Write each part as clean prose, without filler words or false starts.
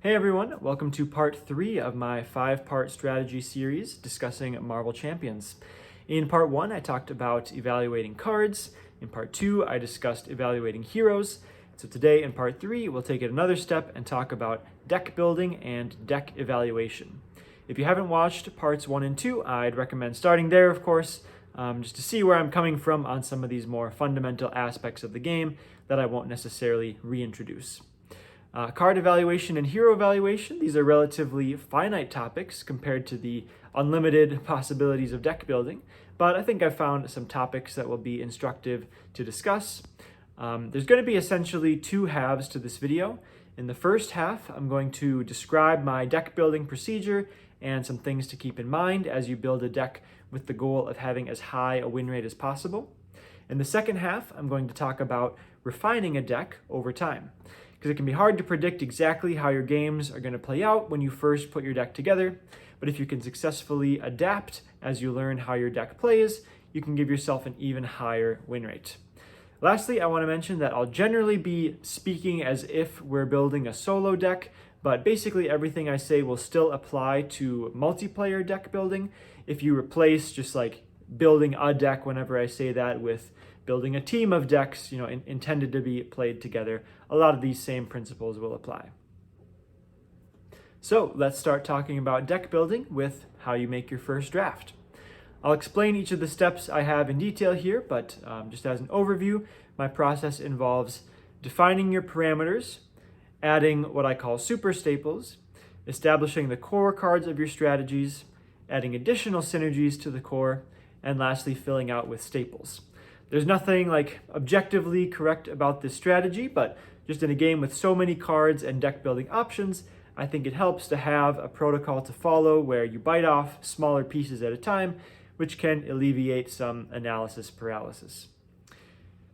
Hey everyone, welcome to part 3 of my 5-part strategy series discussing Marvel Champions. In part 1, I talked about evaluating cards. In part 2, I discussed evaluating heroes. So today in part 3, we'll take it another step and talk about deck building and deck evaluation. If you haven't watched parts 1 and 2, I'd recommend starting there, of course, just to see where I'm coming from on some of these more fundamental aspects of the game that I won't necessarily reintroduce. Card evaluation and hero evaluation, these are relatively finite topics compared to the unlimited possibilities of deck building, but I think I've found some topics that will be instructive to discuss. There's going to be essentially 2 halves to this video. In the first half, I'm going to describe my deck building procedure and some things to keep in mind as you build a deck with the goal of having as high a win rate as possible. In the second half, I'm going to talk about refining a deck over time, because it can be hard to predict exactly how your games are going to play out when you first put your deck together, but if you can successfully adapt as you learn how your deck plays, you can give yourself an even higher win rate. Lastly, I want to mention that I'll generally be speaking as if we're building a solo deck, but basically everything I say will still apply to multiplayer deck building. If you replace just like building a deck whenever I say that with building a team of decks, intended to be played together, a lot of these same principles will apply. So let's start talking about deck building with how you make your first draft. I'll explain each of the steps I have in detail here, but just as an overview, my process involves defining your parameters, adding what I call super staples, establishing the core cards of your strategies, adding additional synergies to the core, and lastly filling out with staples. There's nothing objectively correct about this strategy, but just in a game with so many cards and deck building options, I think it helps to have a protocol to follow where you bite off smaller pieces at a time, which can alleviate some analysis paralysis.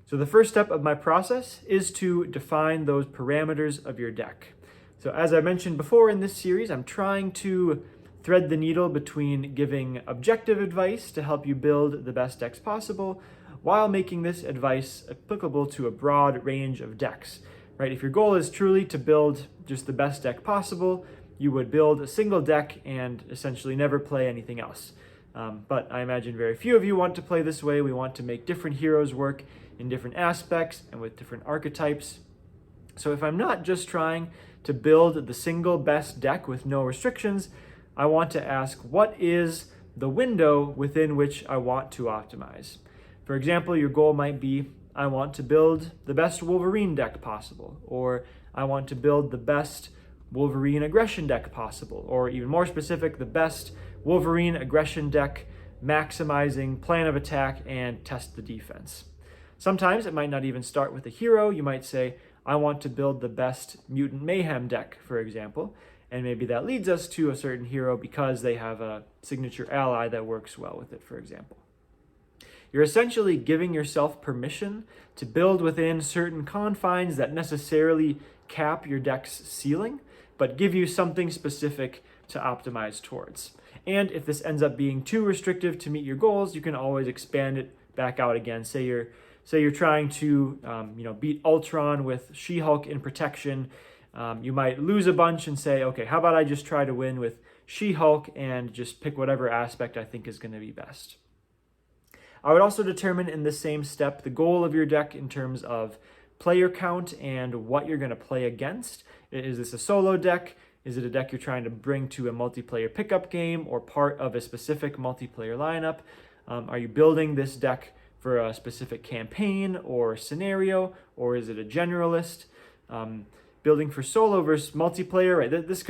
So the first step of my process is to define those parameters of your deck. So as I mentioned before in this series, I'm trying to thread the needle between giving objective advice to help you build the best decks possible, while making this advice applicable to a broad range of decks, right? If your goal is truly to build just the best deck possible, you would build a single deck and essentially never play anything else. But I imagine very few of you want to play this way. We want to make different heroes work in different aspects and with different archetypes. So if I'm not just trying to build the single best deck with no restrictions, I want to ask, what is the window within which I want to optimize? For example, your goal might be, I want to build the best Wolverine deck possible, or I want to build the best Wolverine aggression deck possible, or even more specific, the best Wolverine aggression deck maximizing plan of attack and test the defense. Sometimes it might not even start with a hero. You might say, I want to build the best Mutant Mayhem deck, for example, and maybe that leads us to a certain hero because they have a signature ally that works well with it, for example. You're essentially giving yourself permission to build within certain confines that necessarily cap your deck's ceiling, but give you something specific to optimize towards. And if this ends up being too restrictive to meet your goals, you can always expand it back out again. Say you're trying to beat Ultron with She-Hulk in protection. You might lose a bunch and say, okay, how about I just try to win with She-Hulk and just pick whatever aspect I think is going to be best. I would also determine in the same step the goal of your deck in terms of player count and what you're going to play against. Is this a solo deck? Is it a deck you're trying to bring to a multiplayer pickup game or part of a specific multiplayer lineup? Are you building this deck for a specific campaign or scenario, or is it a generalist? Building for solo versus multiplayer, right? This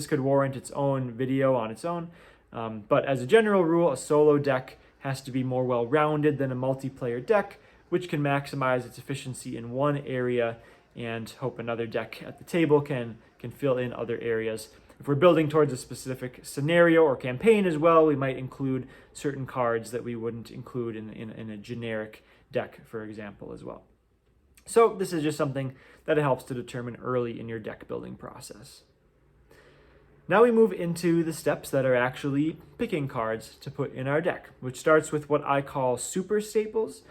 could warrant its own video on its own. But as a general rule, a solo deck has to be more well-rounded than a multiplayer deck, which can maximize its efficiency in one area and hope another deck at the table can fill in other areas. If we're building towards a specific scenario or campaign as well, we might include certain cards that we wouldn't include in a generic deck, for example, as well. So this is just something that helps to determine early in your deck building process. Now we move into the steps that are actually picking cards to put in our deck, which starts with what I call super staples.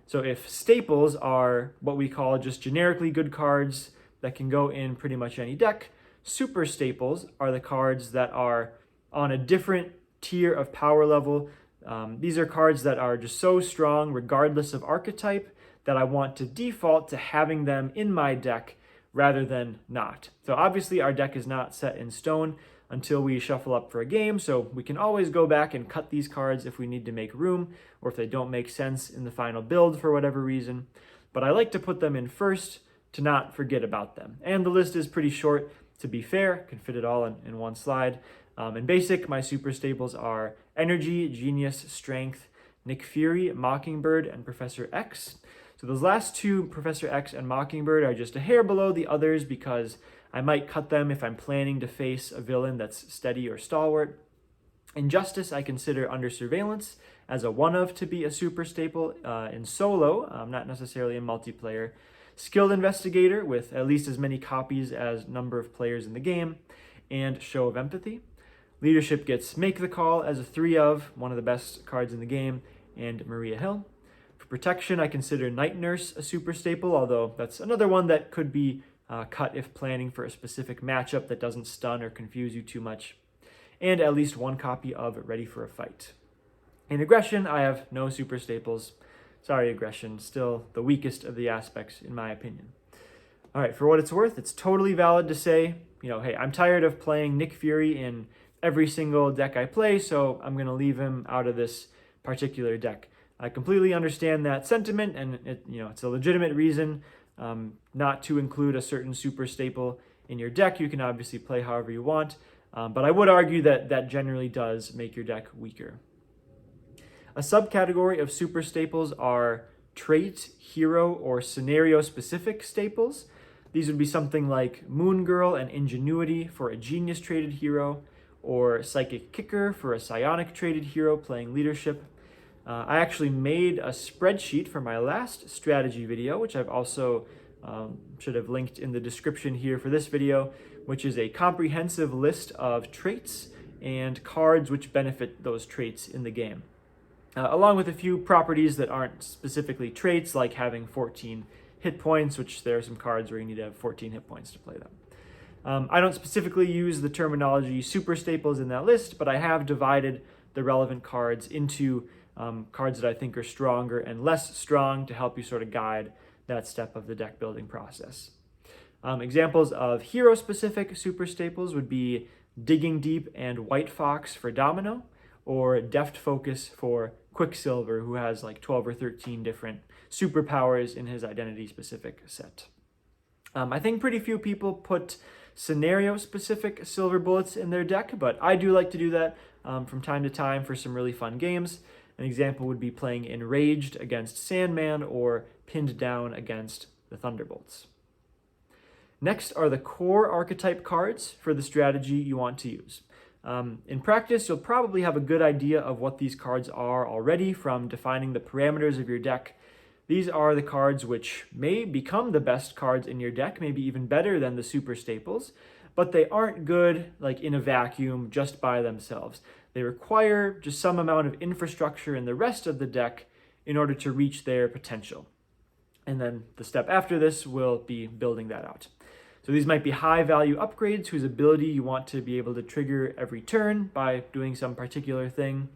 So if staples are what we call just generically good cards that can go in pretty much any deck, super staples are the cards that are on a different tier of power level. These are cards that are just so strong regardless of archetype that I want to default to having them in my deck rather than not. So obviously our deck is not set in stone until we shuffle up for a game, so we can always go back and cut these cards if we need to make room or if they don't make sense in the final build for whatever reason. But I like to put them in first to not forget about them. And the list is pretty short, to be fair. I can fit it all in one slide. In basic, my super staples are Energy, Genius, Strength, Nick Fury, Mockingbird, and Professor X. So those last two, Professor X and Mockingbird, are just a hair below the others because I might cut them if I'm planning to face a villain that's steady or stalwart. Injustice I consider under surveillance as a one-of to be a super staple in solo, not necessarily in multiplayer. Skilled Investigator with at least as many copies as number of players in the game, and Show of Empathy. Leadership gets Make the Call as a 3-of, one of the best cards in the game, and Maria Hill. For protection, I consider Night Nurse a super staple, although that's another one that could be cut if planning for a specific matchup that doesn't stun or confuse you too much. And at least one copy of Ready for a Fight. In Aggression, I have no super staples. Sorry, Aggression, still the weakest of the aspects in my opinion. All right, for what it's worth, it's totally valid to say, hey, I'm tired of playing Nick Fury in every single deck I play, so I'm going to leave him out of this particular deck. I completely understand that sentiment, and it's a legitimate reason not to include a certain super staple in your deck. You can obviously play however you want, but I would argue that that generally does make your deck weaker. A subcategory of super staples are trait, hero, or scenario-specific staples. These would be something like Moon Girl and Ingenuity for a genius-traded hero, or Psychic Kicker for a psionic-traded hero playing leadership. I actually made a spreadsheet for my last strategy video, which I've also should have linked in the description here for this video, which is a comprehensive list of traits and cards which benefit those traits in the game. Along with a few properties that aren't specifically traits, like having 14 hit points, which there are some cards where you need to have 14 hit points to play them. I don't specifically use the terminology super staples in that list, but I have divided the relevant cards into cards that I think are stronger and less strong to help you sort of guide that step of the deck building process. Examples of hero-specific super staples would be Digging Deep and White Fox for Domino, or Deft Focus for Quicksilver, who has like 12 or 13 different superpowers in his identity-specific set. I think pretty few people put scenario-specific silver bullets in their deck, but I do like to do that from time to time for some really fun games. An example would be playing Enraged against Sandman or Pinned Down against the Thunderbolts. Next are the core archetype cards for the strategy you want to use. In practice, you'll probably have a good idea of what these cards are already from defining the parameters of your deck. These are the cards which may become the best cards in your deck, maybe even better than the super staples, but they aren't good like in a vacuum just by themselves. They require just some amount of infrastructure in the rest of the deck in order to reach their potential. And then the step after this will be building that out. So these might be high value upgrades whose ability you want to be able to trigger every turn by doing some particular thing.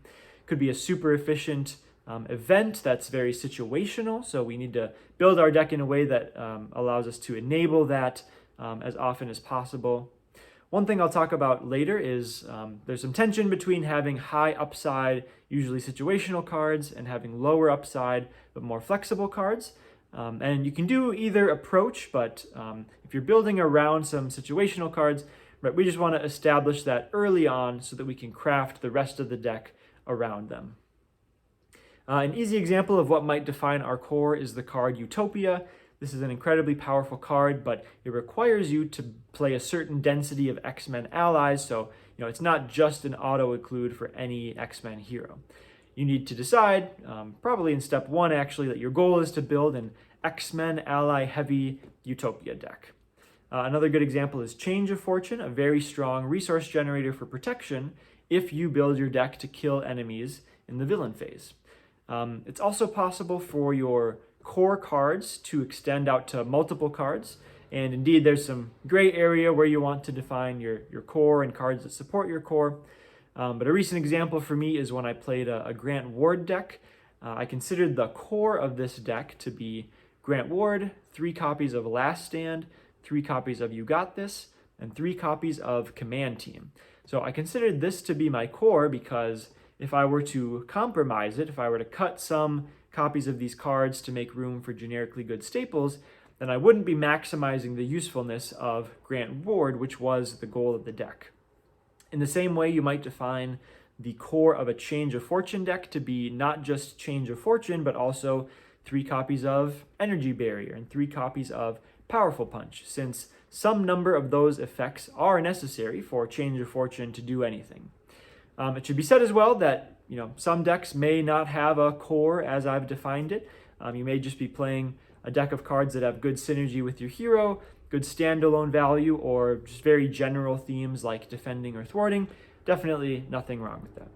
Could be a super efficient event that's very situational. So we need to build our deck in a way that allows us to enable that as often as possible. One thing I'll talk about later is there's some tension between having high upside, usually situational cards, and having lower upside but more flexible cards. And you can do either approach, but if you're building around some situational cards, right, we just want to establish that early on so that we can craft the rest of the deck around them. An easy example of what might define our core is the card Utopia. This is an incredibly powerful card, but it requires you to play a certain density of X-Men allies, so it's not just an auto-include for any X-Men hero. You need to decide, probably in step 1 actually, that your goal is to build an X-Men ally-heavy Utopia deck. Another good example is Change of Fortune, a very strong resource generator for protection if you build your deck to kill enemies in the villain phase. It's also possible for your core cards to extend out to multiple cards, And indeed, there's some gray area where you want to define your core and cards that support your core. But a recent example for me is when I played a Grant Ward deck. I considered the core of this deck to be Grant Ward, 3 copies of Last Stand, 3 copies of You Got This, and 3 copies of Command Team. So I considered this to be my core because if I were to compromise it, if I were to cut some copies of these cards to make room for generically good staples, then I wouldn't be maximizing the usefulness of Grant Ward, which was the goal of the deck. In the same way, you might define the core of a Change of Fortune deck to be not just Change of Fortune, but also 3 copies of Energy Barrier and 3 copies of Powerful Punch, since some number of those effects are necessary for Change of Fortune to do anything. It should be said as well that some decks may not have a core as I've defined it. You may just be playing a deck of cards that have good synergy with your hero, good standalone value, or just very general themes like defending or thwarting. Definitely nothing wrong with that.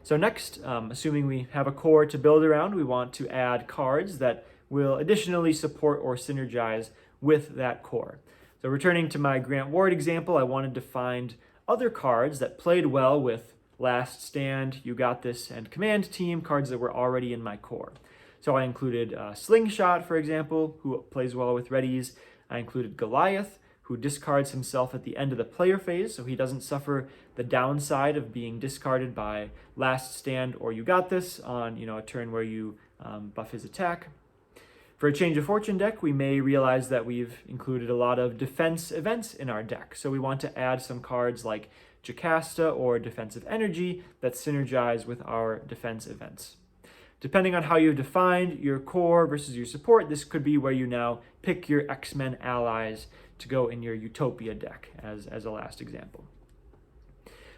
So next, assuming we have a core to build around, we want to add cards that will additionally support or synergize with that core. So returning to my Grant Ward example, I wanted to find other cards that played well with Last Stand, You Got This, and Command Team, cards that were already in my core. So I included Slingshot, for example, who plays well with readies. I included Goliath, who discards himself at the end of the player phase, so he doesn't suffer the downside of being discarded by Last Stand or You Got This on a turn where you buff his attack. For a Change of Fortune deck, we may realize that we've included a lot of defense events in our deck, so we want to add some cards like Jocasta or Defensive Energy that synergize with our defense events. Depending on how you've defined your core versus your support, this could be where you now pick your X-Men allies to go in your Utopia deck as a last example.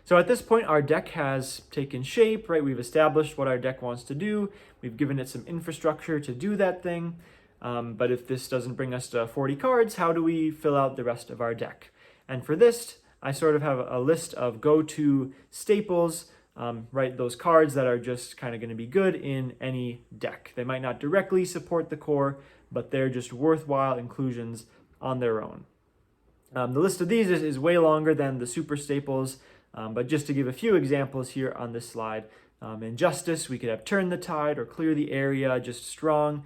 So at this point, our deck has taken shape, right? We've established what our deck wants to do. We've given it some infrastructure to do that thing. But if this doesn't bring us to 40 cards, how do we fill out the rest of our deck? And for this, I sort of have a list of go-to staples, right? Those cards that are just kind of going to be good in any deck. They might not directly support the core, but they're just worthwhile inclusions on their own. The list of these is way longer than the super staples, but just to give a few examples here on this slide. In Justice, we could have Turn the Tide or Clear the Area, just strong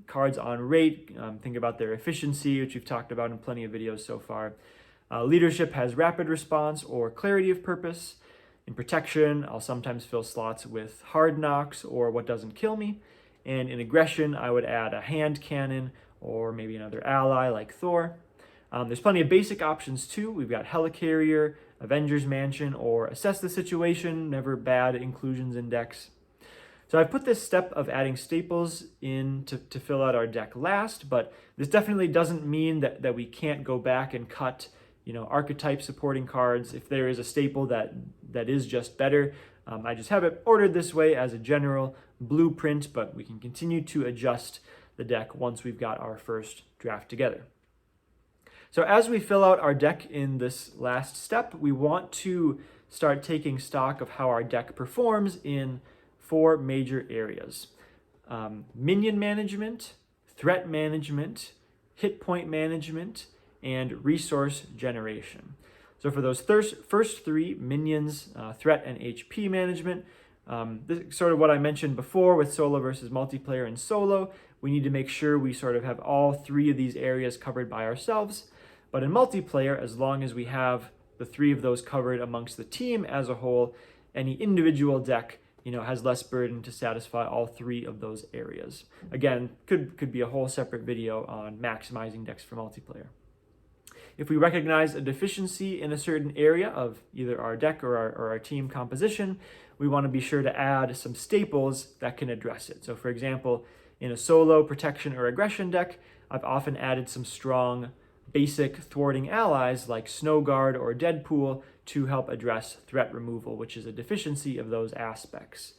cards on rate. Think about their efficiency, which we've talked about in plenty of videos so far. Leadership has Rapid Response or Clarity of Purpose. In Protection, I'll sometimes fill slots with Hard Knocks or What Doesn't Kill Me. And in Aggression, I would add a Hand Cannon or maybe another ally like Thor. There's plenty of basic options too. We've got Helicarrier, Avengers Mansion, or Assess the Situation, never bad inclusions in decks. So I've put this step of adding staples in to fill out our deck last, but this definitely doesn't mean that we can't go back and cut archetype supporting cards if there is a staple that is just better. I just have it ordered this way as a general blueprint, but we can continue to adjust the deck once we've got our first draft together. So as we fill out our deck in this last step, we want to start taking stock of how our deck performs in 4 major areas. Minion management, threat management, hit point management, and resource generation. So for those first 3, minions, threat, and HP management, this is sort of what I mentioned before with solo versus multiplayer and solo. We need to make sure we sort of have all 3 of these areas covered by ourselves. But in multiplayer, as long as we have the 3 of those covered amongst the team as a whole, any individual deck has less burden to satisfy all 3 of those areas. Again, could be a whole separate video on maximizing decks for multiplayer. If we recognize a deficiency in a certain area of either our deck or our team composition, we want to be sure to add some staples that can address it. So for example, in a solo protection or aggression deck, I've often added some strong basic thwarting allies like Snowguard or Deadpool to help address threat removal, which is a deficiency of those aspects.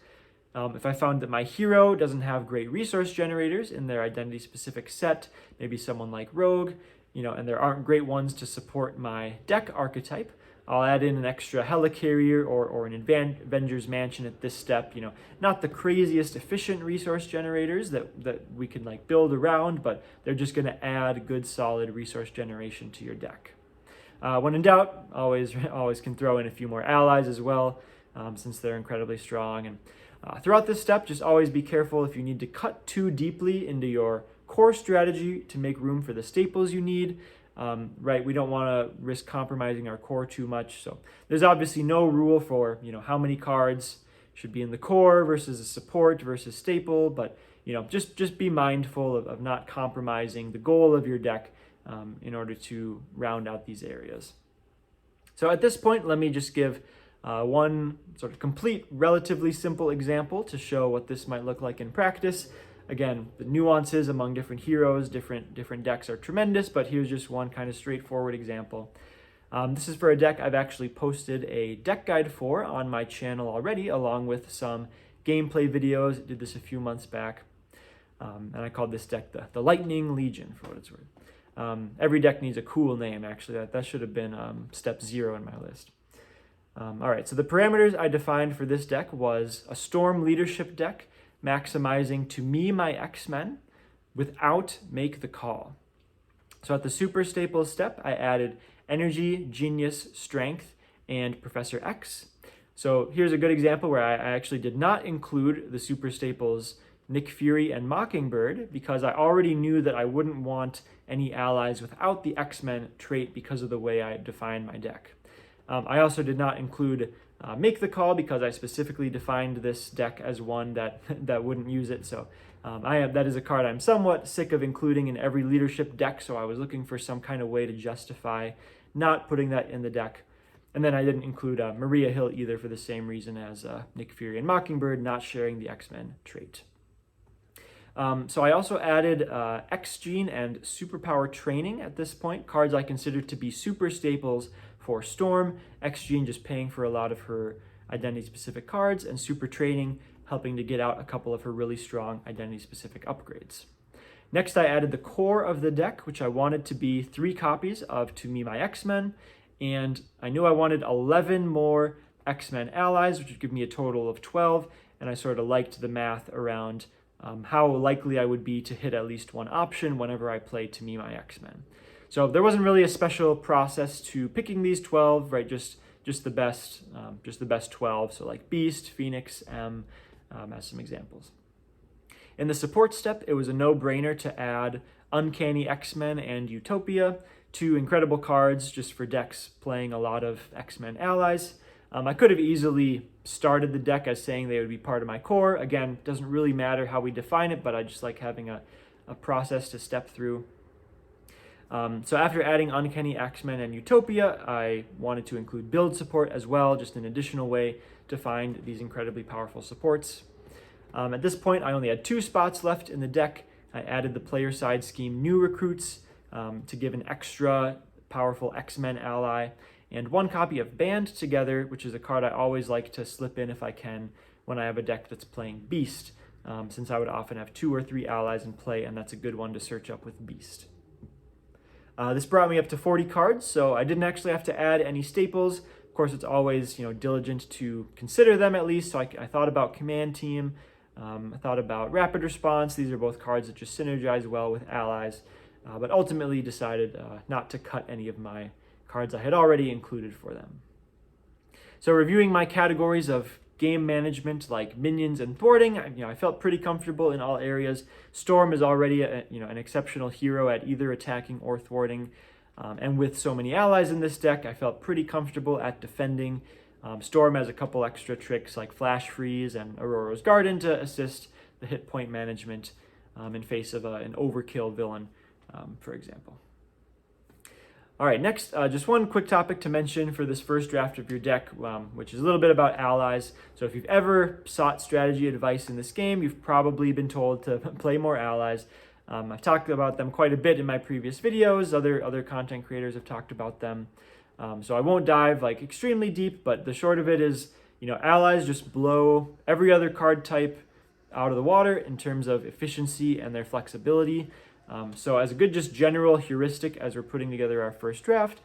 If I found that my hero doesn't have great resource generators in their identity-specific set, maybe someone like Rogue, and there aren't great ones to support my deck archetype, I'll add in an extra helicarrier or an Avengers Mansion at this step. Not the craziest efficient resource generators that we can like build around, but they're just going to add good solid resource generation to your deck. When in doubt, always can throw in a few more allies as well, since they're incredibly strong. And throughout this step, just always be careful if you need to cut too deeply into your core strategy to make room for the staples you need. Right, we don't want to risk compromising our core too much. So there's obviously no rule for how many cards should be in the core versus a support versus staple, but just be mindful of not compromising the goal of your deck in order to round out these areas. So at this point, let me just give one sort of complete, relatively simple example to show what this might look like in practice. Again, the nuances among different heroes, different decks are tremendous, but here's just one kind of straightforward example. This is for a deck I've actually posted a deck guide for on my channel already, along with some gameplay videos. I did this a few months back, and I called this deck the Lightning Legion, for what it's worth. Every deck needs a cool name, actually. That should have been step 0 in my list. All right, so the parameters I defined for this deck was a Storm Leadership deck, maximizing To Me My X-Men without Make the Call. So at the Super Staples step, I added Energy, Genius, Strength, and Professor X. So here's a good example where I actually did not include the Super Staples Nick Fury and Mockingbird because I already knew that I wouldn't want any allies without the X-Men trait because of the way I defined my deck. I also did not include Make the Call because I specifically defined this deck as one that wouldn't use it. So that is a card I'm somewhat sick of including in every leadership deck, so I was looking for some kind of way to justify not putting that in the deck. And then I didn't include Maria Hill either for the same reason as Nick Fury and Mockingbird, not sharing the X-Men trait. So I also added X-Gene and Superpower Training at this point, cards I consider to be super staples for Storm. X-Gene just paying for a lot of her identity-specific cards, and Super Training helping to get out a couple of her really strong identity-specific upgrades. Next, I added the core of the deck, which I wanted to be 3 copies of To Me My X-Men, and I knew I wanted 11 more X-Men allies, which would give me a total of 12, and I sort of liked the math around how likely I would be to hit at least one option whenever I play To Me My X-Men. So there wasn't really a special process to picking these 12, right? Just the best 12. So like Beast, Phoenix, M, as some examples. In the support step, it was a no-brainer to add Uncanny X-Men and Utopia, 2 incredible cards just for decks playing a lot of X-Men allies. I could have easily started the deck as saying they would be part of my core. Again, doesn't really matter how we define it, but I just like having a process to step through. So after adding Uncanny X-Men and Utopia, I wanted to include build support as well, just an additional way to find these incredibly powerful supports. At this point, I only had 2 spots left in the deck. I added the player side scheme New Recruits to give an extra powerful X-Men ally, and 1 copy of Band Together, which is a card I always like to slip in if I can when I have a deck that's playing Beast, since I would often have 2 or 3 allies in play, and that's a good one to search up with Beast. This brought me up to 40 cards, so I didn't actually have to add any staples. Of course, it's always diligent to consider them at least, so I thought about Command Team, I thought about Rapid Response. These are both cards that just synergize well with allies, but ultimately decided not to cut any of my cards I had already included for them. So reviewing my categories of game management like minions and thwarting, I felt pretty comfortable in all areas. Storm is already an exceptional hero at either attacking or thwarting, and with so many allies in this deck, I felt pretty comfortable at defending. Storm has a couple extra tricks like Flash Freeze and Aurora's Garden to assist the hit point management in face of an overkill villain, for example. All right, next, just one quick topic to mention for this first draft of your deck, which is a little bit about allies. So if you've ever sought strategy advice in this game, you've probably been told to play more allies. I've talked about them quite a bit in my previous videos. Other content creators have talked about them. So I won't dive extremely deep, but the short of it is, allies just blow every other card type out of the water in terms of efficiency and their flexibility. So as a good just general heuristic as we're putting together our first draft,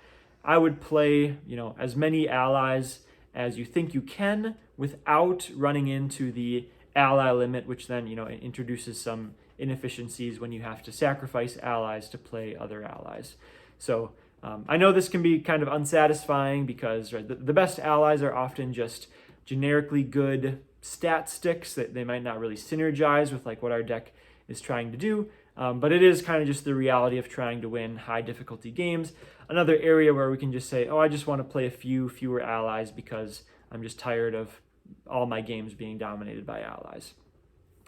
I would play, as many allies as you think you can without running into the ally limit, which then, introduces some inefficiencies when you have to sacrifice allies to play other allies. So I know this can be kind of unsatisfying because the best allies are often just generically good stat sticks that they might not really synergize with like what our deck is trying to do. But it is kind of just the reality of trying to win high difficulty games. Another area where we can just say, oh, I just want to play a few fewer allies because I'm just tired of all my games being dominated by allies.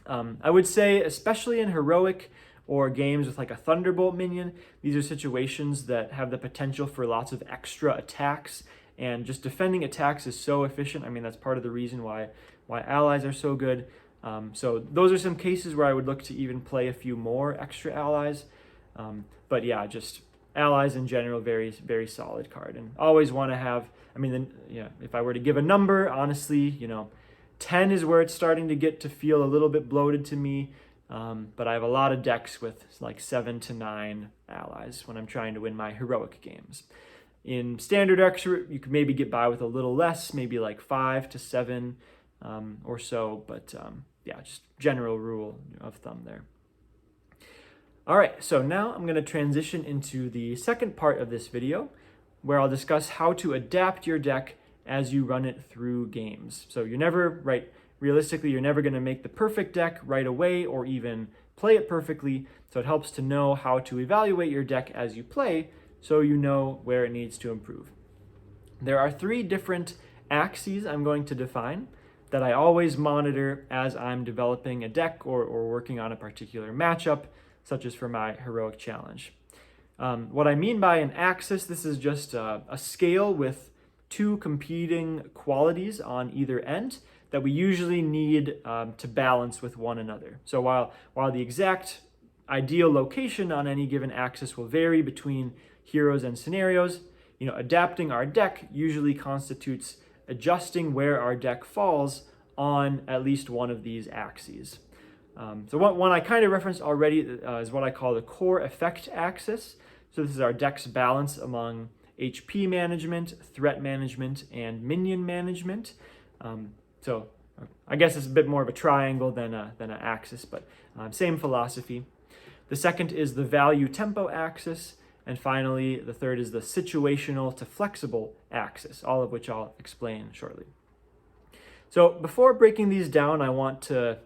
I would say, especially in heroic or games with like a Thunderbolt minion, these are situations that have the potential for lots of extra attacks, and just defending attacks is so efficient. I mean, that's part of the reason why allies are so good. So those are some cases where I would look to even play a few more extra allies. But yeah, just allies in general, very, very solid card. And always want to have, if I were to give a number, honestly, 10 is where it's starting to get to feel a little bit bloated to me. But I have a lot of decks with like 7 to 9 allies when I'm trying to win my heroic games. In standard extra, you could maybe get by with a little less, maybe like 5 to 7 or so, but yeah, just general rule of thumb there. All right, so now I'm going to transition into the second part of this video, where I'll discuss how to adapt your deck as you run it through games. So realistically, you're never going to make the perfect deck right away or even play it perfectly, so it helps to know how to evaluate your deck as you play so you know where it needs to improve. There are 3 different axes I'm going to define that I always monitor as I'm developing a deck or working on a particular matchup, such as for my heroic challenge. What I mean by an axis, this is just a scale with 2 competing qualities on either end that we usually need to balance with one another. So while the exact ideal location on any given axis will vary between heroes and scenarios, adapting our deck usually constitutes adjusting where our deck falls on at least one of these axes. So one I kind of referenced already is what I call the core effect axis. So this is our deck's balance among HP management, threat management, and minion management. So I guess it's a bit more of a triangle than an axis, but same philosophy. The second is the value tempo axis. And finally, the third is the situational to flexible axis, all of which I'll explain shortly. So before breaking these down, I want to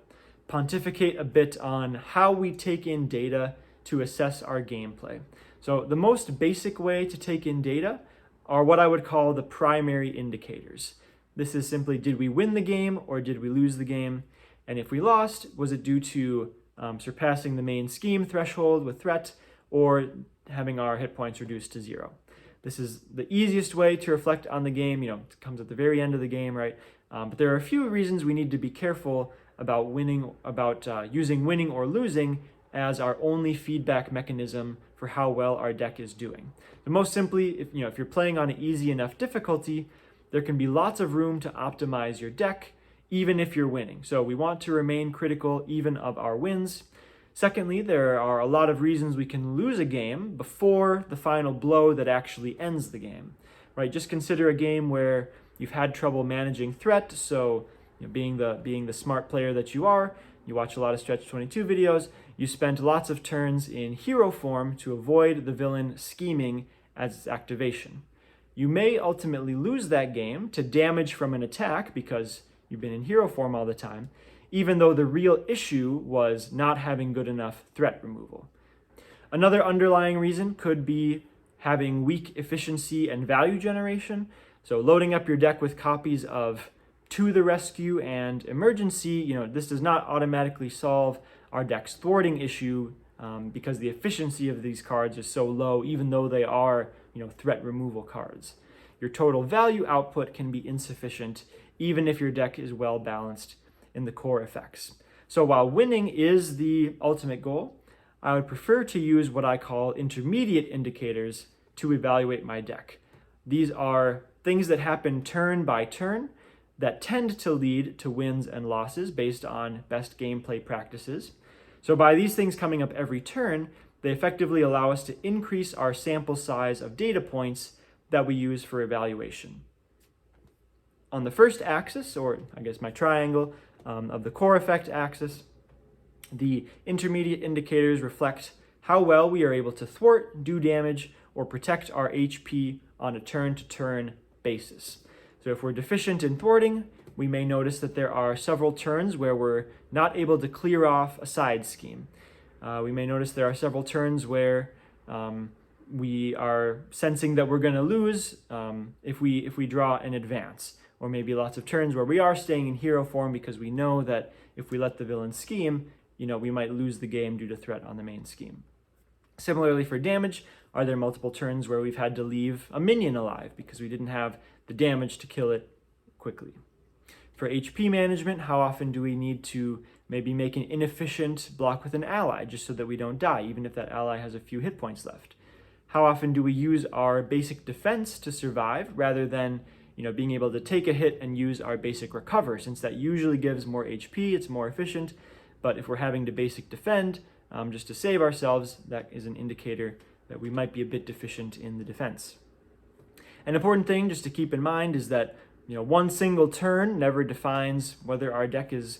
pontificate a bit on how we take in data to assess our gameplay. So the most basic way to take in data are what I would call the primary indicators. This is simply, did we win the game or did we lose the game? And if we lost, was it due to surpassing the main scheme threshold with threat or having our hit points reduced to 0? This is the easiest way to reflect on the game. It comes at the very end of the game, right? But there are a few reasons we need to be careful about using winning or losing as our only feedback mechanism for how well our deck is doing. But most simply, if you're playing on an easy enough difficulty, there can be lots of room to optimize your deck, even if you're winning. So we want to remain critical even of our wins. Secondly, there are a lot of reasons we can lose a game before the final blow that actually ends the game, right? Just consider a game where you've had trouble managing threat. So being the smart player that you are, you watch a lot of Stretch 22 videos, you spent lots of turns in hero form to avoid the villain scheming as its activation. You may ultimately lose that game to damage from an attack because you've been in hero form all the time, even though the real issue was not having good enough threat removal. Another underlying reason could be having weak efficiency and value generation. So loading up your deck with copies of To the Rescue and Emergency, this does not automatically solve our deck's thwarting issue because the efficiency of these cards is so low, even though they are threat removal cards. Your total value output can be insufficient, even if your deck is well balanced in the core effects. So while winning is the ultimate goal, I would prefer to use what I call intermediate indicators to evaluate my deck. These are things that happen turn by turn that tend to lead to wins and losses based on best gameplay practices. So by these things coming up every turn, they effectively allow us to increase our sample size of data points that we use for evaluation. On the first axis, or I guess my triangle of the core effect axis, the intermediate indicators reflect how well we are able to thwart, do damage, or protect our HP on a turn-to-turn basis. So if we're deficient in thwarting, we may notice that there are several turns where we're not able to clear off a side scheme. We may notice there are several turns where we are sensing that we're going to lose if we draw an advance, or maybe lots of turns where we are staying in hero form because we know that if we let the villain scheme, we might lose the game due to threat on the main scheme. Similarly for damage, are there multiple turns where we've had to leave a minion alive because we didn't have the damage to kill it quickly? For HP management, how often do we need to maybe make an inefficient block with an ally just so that we don't die, even if that ally has a few hit points left? How often do we use our basic defense to survive rather than being able to take a hit and use our basic recover, since that usually gives more HP, it's more efficient, but if we're having to basic defend just to save ourselves, that is an indicator that we might be a bit deficient in the defense. An important thing just to keep in mind is that one single turn never defines whether our deck is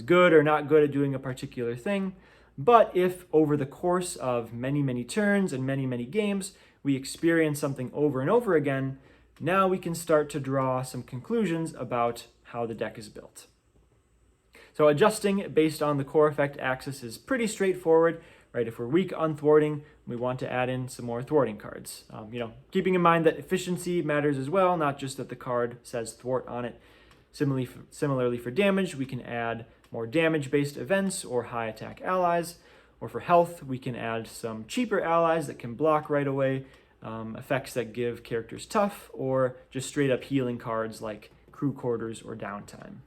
good or not good at doing a particular thing. But if over the course of many turns and many games, we experience something over and over again, now we can start to draw some conclusions about how the deck is built. So adjusting based on the core effect axis is pretty straightforward, right? If we're weak on thwarting, we want to add in some more thwarting cards. Keeping in mind that efficiency matters as well, not just that the card says thwart on it. Similarly for damage, we can add more damage-based events or high attack allies. Or for health, we can add some cheaper allies that can block right away, effects that give characters tough, or just straight up healing cards like crew quarters or downtime.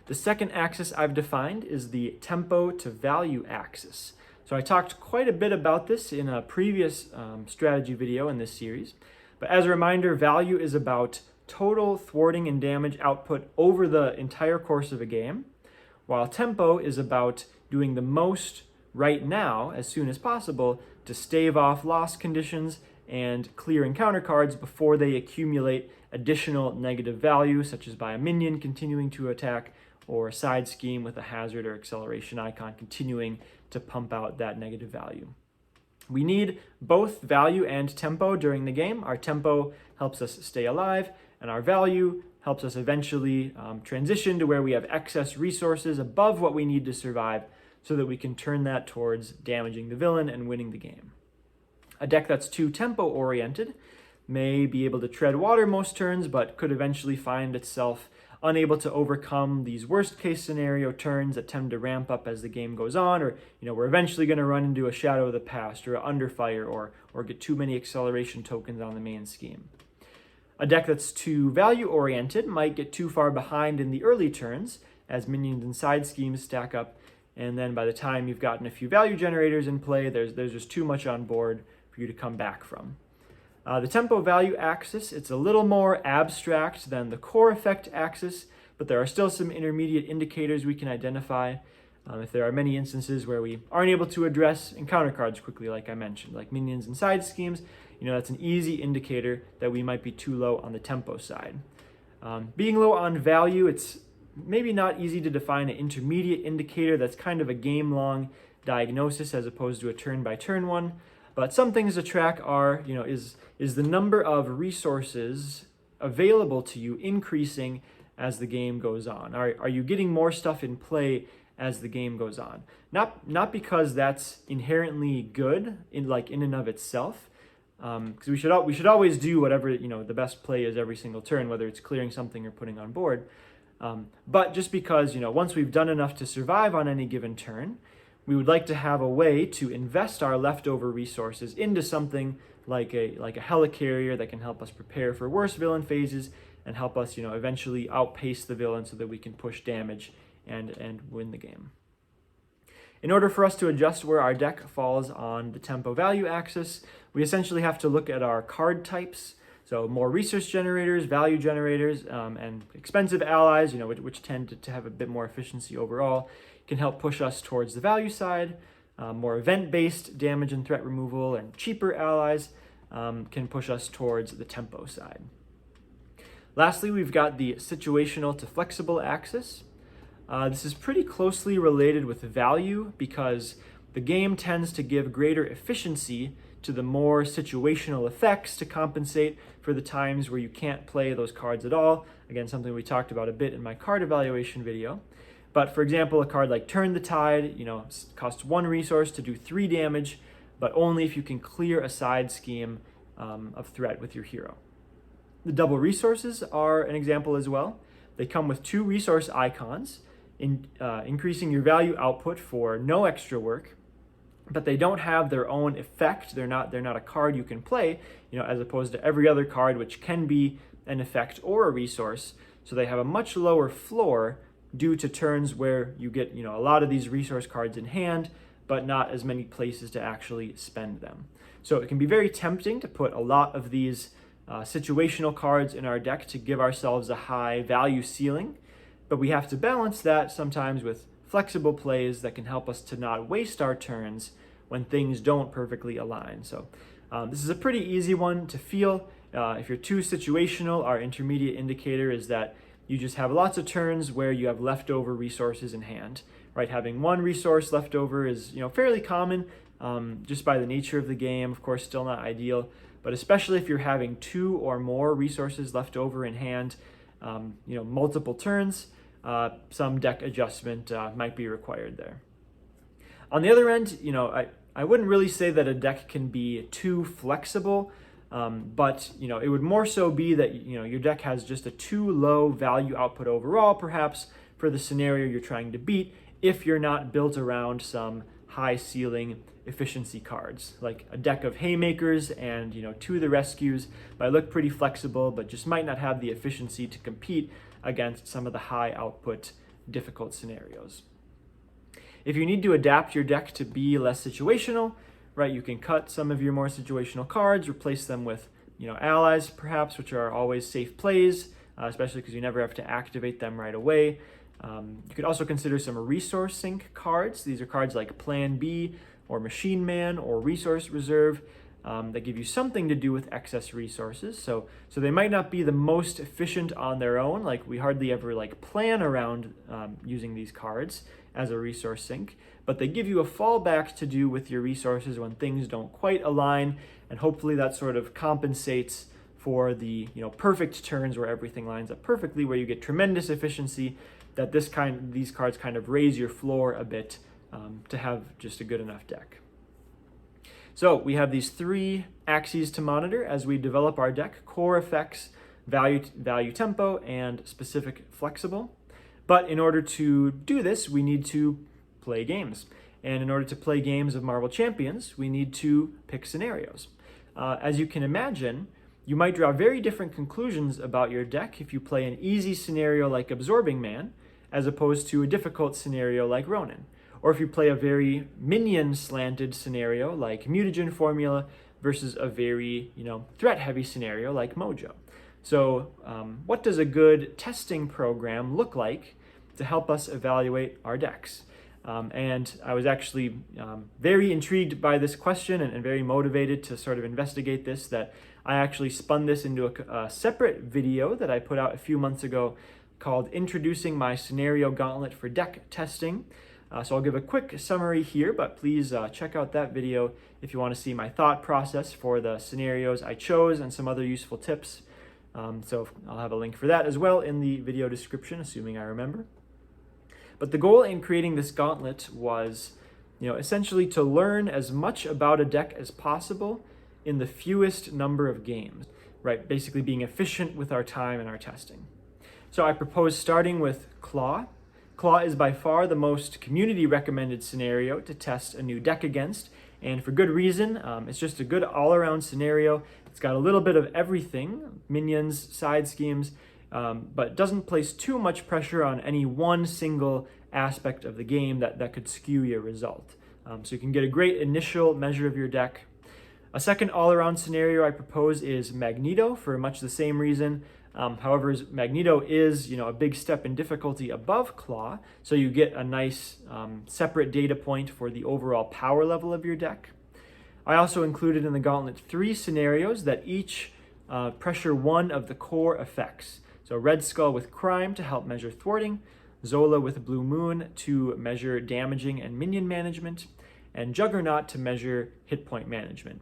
The second axis I've defined is the tempo to value axis. So I talked quite a bit about this in a previous strategy video in this series. But as a reminder, value is about total thwarting and damage output over the entire course of a game, while tempo is about doing the most right now, as soon as possible, to stave off loss conditions and clear encounter cards before they accumulate additional negative value, such as by a minion continuing to attack, or a side scheme with a hazard or acceleration icon continuing to pump out that negative value. We need both value and tempo during the game. Our tempo helps us stay alive, and our value helps us eventually transition to where we have excess resources above what we need to survive so that we can turn that towards damaging the villain and winning the game. A deck that's too tempo-oriented may be able to tread water most turns, but could eventually find itself unable to overcome these worst-case scenario turns that tend to ramp up as the game goes on, or we're eventually going to run into a Shadow of the Past or an Underfire, or get too many acceleration tokens on the main scheme. A deck that's too value-oriented might get too far behind in the early turns as minions and side schemes stack up, and then by the time you've gotten a few value generators in play, there's just too much on board for you to come back from. The tempo value axis, it's a little more abstract than the core effect axis, but there are still some intermediate indicators we can identify. If there are many instances where we aren't able to address encounter cards quickly, like I mentioned, like minions and side schemes, that's an easy indicator that we might be too low on the tempo side. Being low on value, it's maybe not easy to define an intermediate indicator that's kind of a game-long diagnosis as opposed to a turn-by-turn one. But some things to track are, is the number of resources available to you increasing as the game goes on? Are you getting more stuff in play as the game goes on? Not because that's inherently good in and of itself, because we should always do whatever the best play is every single turn, whether it's clearing something or putting on board. But just because once we've done enough to survive on any given turn, we would like to have a way to invest our leftover resources into something like a helicarrier that can help us prepare for worse villain phases and help us eventually outpace the villain so that we can push damage and win the game. In order for us to adjust where our deck falls on the tempo value axis, we essentially have to look at our card types. So more resource generators, value generators, and expensive allies, which tend to have a bit more efficiency overall, can help push us towards the value side. More event-based damage and threat removal and cheaper allies can push us towards the tempo side. Lastly, we've got the situational to flexible axis. This is pretty closely related with value because the game tends to give greater efficiency to the more situational effects to compensate for the times where you can't play those cards at all. Again, something we talked about a bit in my card evaluation video. But for example, a card like Turn the Tide, costs 1 resource to do 3 damage, but only if you can clear a side scheme of threat with your hero. The double resources are an example as well. They come with 2 resource icons, increasing your value output for no extra work, but they don't have their own effect. They're not a card you can play, as opposed to every other card which can be an effect or a resource. So they have a much lower floor due to turns where you get, a lot of these resource cards in hand, but not as many places to actually spend them. So it can be very tempting to put a lot of these situational cards in our deck to give ourselves a high value ceiling, but we have to balance that sometimes with flexible plays that can help us to not waste our turns when things don't perfectly align. So this is a pretty easy one to feel. If you're too situational, our intermediate indicator is that you just have lots of turns where you have leftover resources in hand, right? Having 1 resource left over is, fairly common just by the nature of the game. Of course, still not ideal, but especially if you're having 2 or more resources left over in hand, multiple turns, some deck adjustment might be required there. On the other end, I wouldn't really say that a deck can be too flexible, but it would more so be that your deck has just a too low value output overall, perhaps for the scenario you're trying to beat, if you're not built around some high ceiling efficiency cards, like a deck of Haymakers and To the Rescues might look pretty flexible, but just might not have the efficiency to compete against some of the high output difficult scenarios. If you need to adapt your deck to be less situational, right, you can cut some of your more situational cards, replace them with allies perhaps, which are always safe plays, especially because you never have to activate them right away. You could also consider some resource sink cards. These are cards like Plan B or Machine Man or Resource Reserve that give you something to do with excess resources. So they might not be the most efficient on their own. Like we hardly ever plan around using these cards as a resource sink, but they give you a fallback to do with your resources when things don't quite align, and hopefully that sort of compensates for the perfect turns where everything lines up perfectly, where you get tremendous efficiency. That these cards kind of raise your floor a bit to have just a good enough deck. So we have these 3 axes to monitor as we develop our deck: core effects, value tempo, and specific flexible. But in order to do this, we need to play games. And in order to play games of Marvel Champions, we need to pick scenarios. As you can imagine, you might draw very different conclusions about your deck if you play an easy scenario like Absorbing Man, as opposed to a difficult scenario like Ronin. Or if you play a very minion-slanted scenario like Mutagen Formula versus a very, threat-heavy scenario like Mojo. So what does a good testing program look like to help us evaluate our decks? And I was actually very intrigued by this question and very motivated to sort of investigate this, that I actually spun this into a separate video that I put out a few months ago called Introducing My Scenario Gauntlet for Deck Testing. So I'll give a quick summary here, but please check out that video if you want to see my thought process for the scenarios I chose and some other useful tips. So I'll have a link for that as well in the video description, assuming I remember. But the goal in creating this gauntlet was, essentially to learn as much about a deck as possible in the fewest number of games, right? Basically being efficient with our time and our testing. So I propose starting with Claw. Claw is by far the most community recommended scenario to test a new deck against, and for good reason. It's just a good all-around scenario. It's got a little bit of everything, minions, side schemes, but doesn't place too much pressure on any one single aspect of the game that could skew your result. So you can get a great initial measure of your deck. A second all-around scenario I propose is Magneto for much the same reason. However, Magneto is, a big step in difficulty above Claw, so you get a nice separate data point for the overall power level of your deck. I also included in the gauntlet 3 scenarios that each pressure 1 of the core effects. So Red Skull with Crime to help measure thwarting, Zola with Blue Moon to measure damaging and minion management, and Juggernaut to measure hit point management.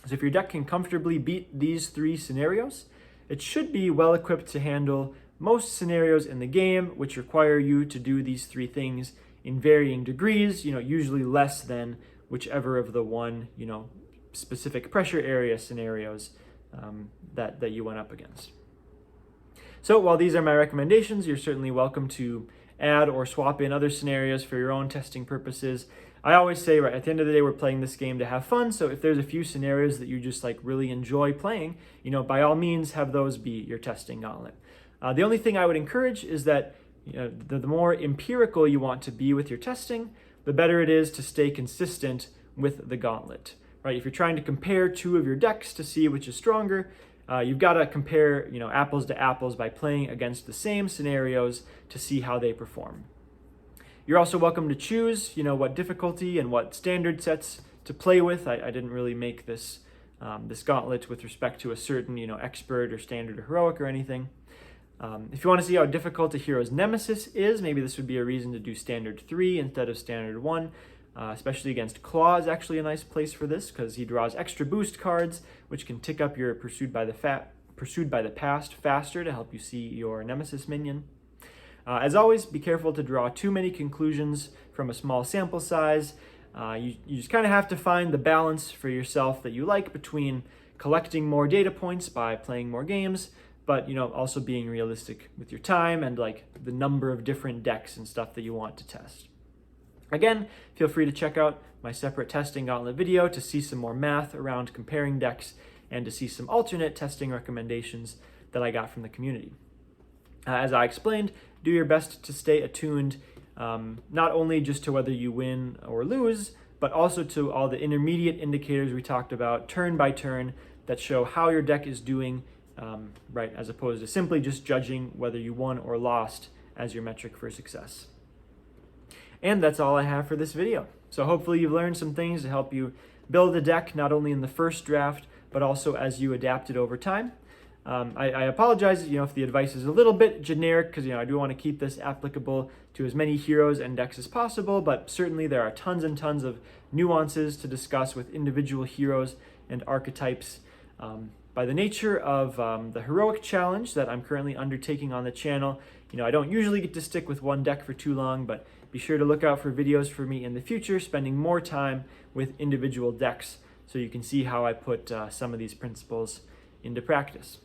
So if your deck can comfortably beat these 3 scenarios, it should be well equipped to handle most scenarios in the game, which require you to do these 3 things in varying degrees, usually less than whichever of the one, specific pressure area scenarios that you went up against. So while these are my recommendations, you're certainly welcome to add or swap in other scenarios for your own testing purposes. I always say, right, at the end of the day, we're playing this game to have fun. So if there's a few scenarios that you just really enjoy playing, by all means have those be your testing gauntlet. The only thing I would encourage is that the more empirical you want to be with your testing, the better it is to stay consistent with the gauntlet. Right? If you're trying to compare 2 of your decks to see which is stronger, you've got to compare apples to apples by playing against the same scenarios to see how they perform. You're also welcome to choose what difficulty and what standard sets to play with. I didn't really make this gauntlet with respect to a certain expert or standard or heroic or anything. If you want to see how difficult a hero's nemesis is, maybe this would be a reason to do standard 3 instead of standard 1. Especially against Claw is actually a nice place for this because he draws extra boost cards, which can tick up your Pursued by the Past faster to help you see your nemesis minion. As always, be careful to draw too many conclusions from a small sample size. You just kind of have to find the balance for yourself that you like between collecting more data points by playing more games, but also being realistic with your time and the number of different decks and stuff that you want to test. Again, feel free to check out my separate testing gauntlet video to see some more math around comparing decks and to see some alternate testing recommendations that I got from the community. As I explained, do your best to stay attuned not only just to whether you win or lose, but also to all the intermediate indicators we talked about turn by turn that show how your deck is doing, right, as opposed to simply just judging whether you won or lost as your metric for success. And that's all I have for this video. So hopefully you've learned some things to help you build a deck not only in the first draft, but also as you adapt it over time. I apologize, if the advice is a little bit generic because, I do want to keep this applicable to as many heroes and decks as possible, but certainly there are tons and tons of nuances to discuss with individual heroes and archetypes. By the nature of the heroic challenge that I'm currently undertaking on the channel, I don't usually get to stick with one deck for too long, but be sure to look out for videos for me in the future, spending more time with individual decks so you can see how I put some of these principles into practice.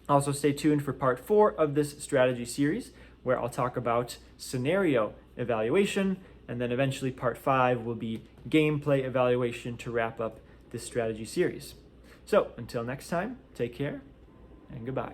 Also stay tuned for part 4 of this strategy series, where I'll talk about scenario evaluation, and then eventually part 5 will be gameplay evaluation to wrap up this strategy series. So until next time, take care and goodbye.